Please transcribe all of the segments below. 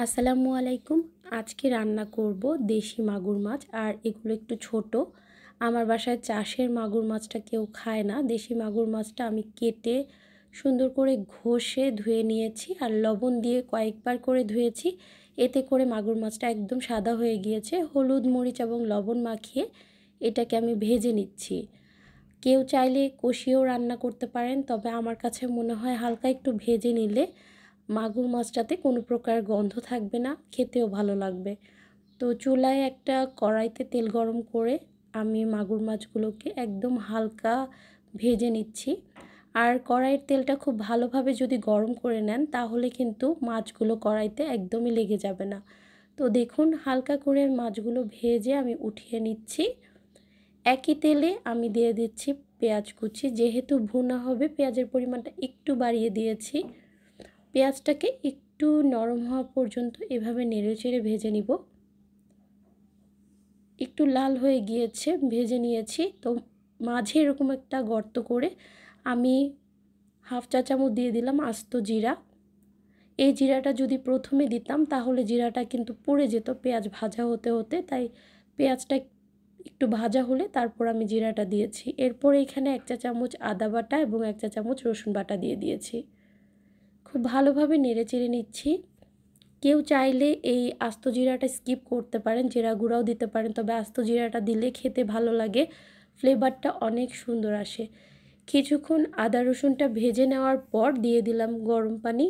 আসসালামু আলাইকুম। আজকে রান্না করব দেশি মাগুর মাছ, আর এগুলো একটু ছোট। আমার বাসায় চাষের মাগুর মাছটা কেউ খায় না। দেশি মাগুর মাছটা আমি কেটে সুন্দর করে ঘষে ধুয়ে নিয়েছি, আর লবণ দিয়ে কয়েকবার করে ধুয়েছি। এতে করে মাগুর মাছটা একদম সাদা হয়ে গিয়েছে। হলুদ, মরিচ এবং লবণ মাখিয়ে এটাকে আমি ভেজে নিচ্ছি। কেউ চাইলে কষিয়েও রান্না করতে পারেন, তবে আমার কাছে মনে হয় হালকা একটু ভেজে নিলে মাগুর মাছটাতে কোনো প্রকার গন্ধ থাকবে না, খেতেও ভালো লাগবে। তো চুলায় একটা কড়াইতে তেল গরম করে আমি মাগুর মাছগুলোকে একদম হালকা ভেজে নিচ্ছি। আর কড়াইয়ের তেলটা খুব ভালোভাবে যদি গরম করে নেন তাহলে কিন্তু মাছগুলো কড়াইতে একদমই লেগে যাবে না। তো দেখুন, হালকা করে মাছগুলো ভেজে আমি উঠিয়ে নিচ্ছি। একই তেলে আমি দিয়ে দিচ্ছি পেঁয়াজ কুচি। যেহেতু ভুনা হবে, পেঁয়াজের পরিমাণটা একটু বাড়িয়ে দিয়েছি। পেঁয়াজটাকে একটু নরম হওয়া পর্যন্ত এভাবে নেড়েচেড়ে ভেজে নিব। একটু লাল হয়ে গিয়েছে, ভেজে নিয়েছি। তো মাঝে এরকম একটা গর্ত করে আমি হাফ চা চামচ দিয়ে দিলাম আস্ত জিরা। এই জিরাটা যদি প্রথমে দিতাম তাহলে জিরাটা কিন্তু পুড়ে যেত পেঁয়াজ ভাজা হতে হতে, তাই পেঁয়াজটা একটু ভাজা হলে তারপর আমি জিরাটা দিয়েছি। এরপর এখানে 1 চা চামচ আদা বাটা এবং 1 চা চামচ রসুন বাটা দিয়ে দিয়েছি। খুব ভালোভাবে নেড়েচেড়ে নিচ্ছি। কেউ চাইলে এই আস্ত জিরাটা স্কিপ করতে পারেন, জিরা গুঁড়াও দিতে পারেন, তবে আস্ত জিরাটা দিলে খেতে ভালো লাগে, ফ্লেভারটা অনেক সুন্দর আসে। কিছুক্ষণ আদা রসুনটা ভেজে নেওয়ার পর দিয়ে দিলাম গরম পানি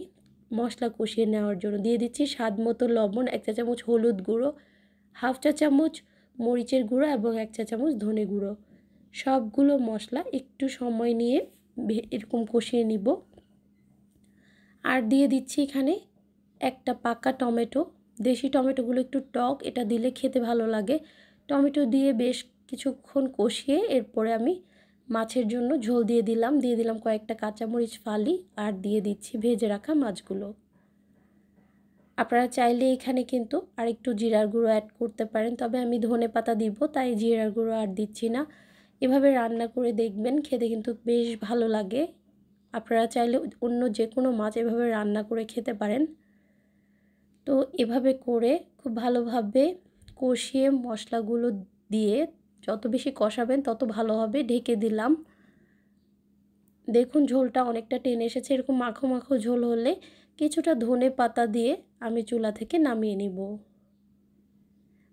মশলা কষিয়ে নেওয়ার জন্য। দিয়ে দিচ্ছি স্বাদ মতো লবণ, 1 চা চামচ হলুদ গুঁড়ো, হাফ চা চামচ মরিচের গুঁড়ো এবং 1 চা চামচ ধনে গুঁড়ো। সবগুলো মশলা একটু সময় নিয়ে এরকম কষিয়ে নিব। আর দিয়ে দিচ্ছি এখানে একটা পাকা টমেটো। দেশি টমেটোগুলো একটু টক, এটা দিলে খেতে ভালো লাগে। টমেটো দিয়ে বেশ কিছুক্ষণ কষিয়ে এরপরে আমি মাছের জন্য ঝোল দিয়ে দিলাম কয়েকটা কাঁচামরিচ ফালি, আর দিয়ে দিচ্ছি ভেজে রাখা মাছগুলো। আপনারা চাইলে এখানে কিন্তু আরেকটু জিরার গুঁড়ো অ্যাড করতে পারেন, তবে আমি ধনেপাতা দিব তাই জিরার গুঁড়ো আর দিচ্ছি না। এভাবে রান্না করে দেখবেন, খেতে কিন্তু বেশ ভালো লাগে। আপনারা চাইলে অন্য যে কোনো মাছ এভাবে রান্না করে খেতে পারেন। তো এভাবে করে খুব ভালোভাবে কষিয়ে মশলাগুলো দিয়ে যত বেশি কষাবেন তত ভালো হবে। ঢেকে দিলাম। দেখুন ঝোলটা অনেকটা টেনে এসেছে। এরকম মাখো মাখো ঝোল হলে কিছুটা ধনে পাতা দিয়ে আমি চুলা থেকে নামিয়ে নিব।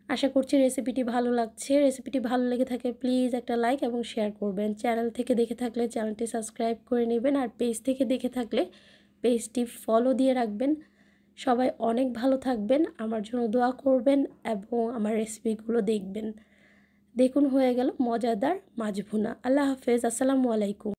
আশা করছি রেসিপিটি ভালো লাগছে। রেসিপিটি ভালো লেগে থাকে প্লিজ একটা লাইক এবং শেয়ার করবেন। চ্যানেল থেকে দেখে থাকলে চ্যানেলটি সাবস্ক্রাইব করে নেবেন, আর পেজ থেকে দেখে থাকলে পেজটি ফলো দিয়ে রাখবেন। সবাই অনেক ভালো থাকবেন, আমার জন্য দোয়া করবেন এবং আমার রেসিপিগুলো দেখবেন। দেখুন হয়ে গেল মজাদার মাছ ভুনা। আল্লাহ হাফেজ। আসসালামু আলাইকুম।